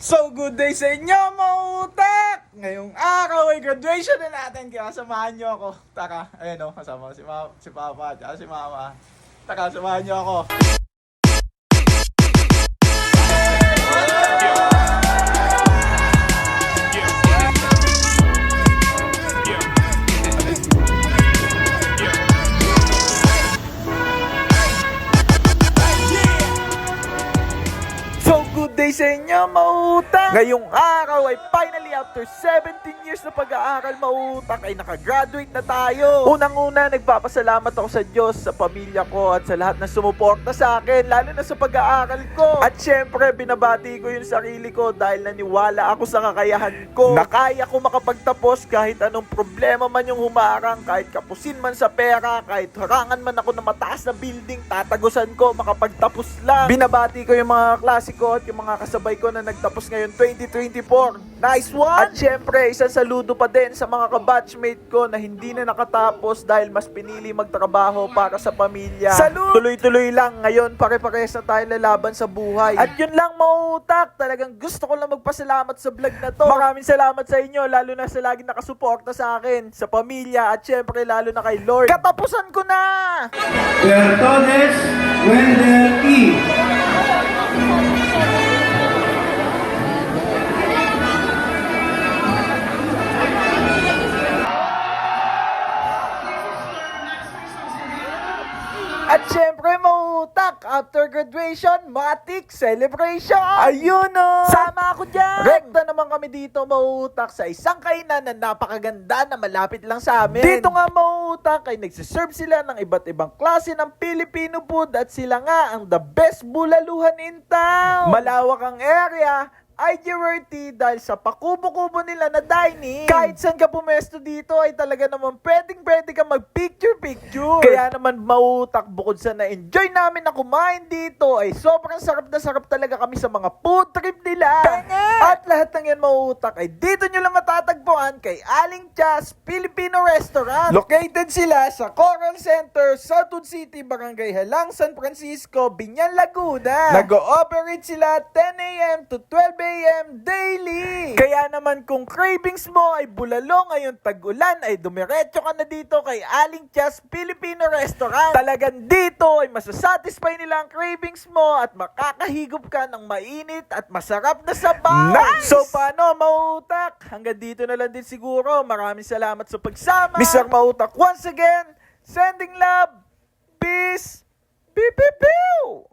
So good day sa inyo mga utak! Ngayong araw ay graduation na natin kaya samahan nyo ako. Tara, ayun o, kasama si Papa at si Mama. Tara, samahan nyo ako. So good day sa inyo mga utak! Ngayong araw ay finally after 17 years na pag-aaral mga utak ay nakagraduate na tayo. Unang-una nagpapasalamat ako sa Diyos, sa pamilya ko at sa lahat na sumuporta sa akin, lalo na sa pag-aaral ko. At syempre binabati ko yung sarili ko dahil naniwala ako sa kakayahan ko na kaya ko makapagtapos kahit anong problema man yung humarang, kahit kapusin man sa pera, kahit harangan man ako ng mataas na building, tatagusan ko makapagtapos lang. Binabati ko yung mga klase ko at yung mga kasabay ko na nagtapos ngayon 2024. Nice one! At syempre, isang saludo pa din sa mga kabatchmate ko na hindi na nakatapos dahil mas pinili magtrabaho para sa pamilya. Salud! Tuloy-tuloy lang. Ngayon, pare-pares na tayo lalaban sa buhay. At yun lang mga utak. Talagang gusto ko lang magpasalamat sa vlog na to. Maraming salamat sa inyo, lalo na sa lagi nakasuporta sa akin, sa pamilya, at syempre lalo na kay Lord. Katapusan ko na! Bertones Wendell E. At syempre mga utak, after graduation, matik celebration! Ayun o! Sama ako dyan! Rekta naman kami dito mga utak sa isang kainan na napakaganda na malapit lang sa amin. Dito nga mga utak ay nagsiserve sila ng iba't ibang klase ng Filipino food at sila nga ang the best bulaluhan in town. Malawak ang area, IG-worthy dahil sa pakubo-kubo nila na dining. Kahit saan ka pumesto dito ay talaga naman pwede ka mag-picture-picture. Kaya naman mautak, bukod sa na-enjoy namin na kumain dito ay sobrang sarap na sarap talaga kami sa mga food trip nila. At lahat ng yan mautak ay dito nyo lang matatagpuan kay Aling Chas Filipino Restaurant. Located sila sa Coral Center, Southwood City, Barangay Halang, San Francisco, Binyan, Laguna. Nag-ooperate sila 10 a.m. to 12 a.m. daily. Kaya naman kung cravings mo ay bulalo ngayon tag-ulan ay dumiretso ka na dito kay Aling Chas Filipino Restaurant. Talagang dito ay masasatisfy nila ang cravings mo at makakahigop ka ng mainit at masarap na sabaw. Nice! So paano mautak? Hanggang dito na lang din siguro. Maraming salamat sa pagsama. Mr. Mautak once again, sending love, peace, pew pew pew!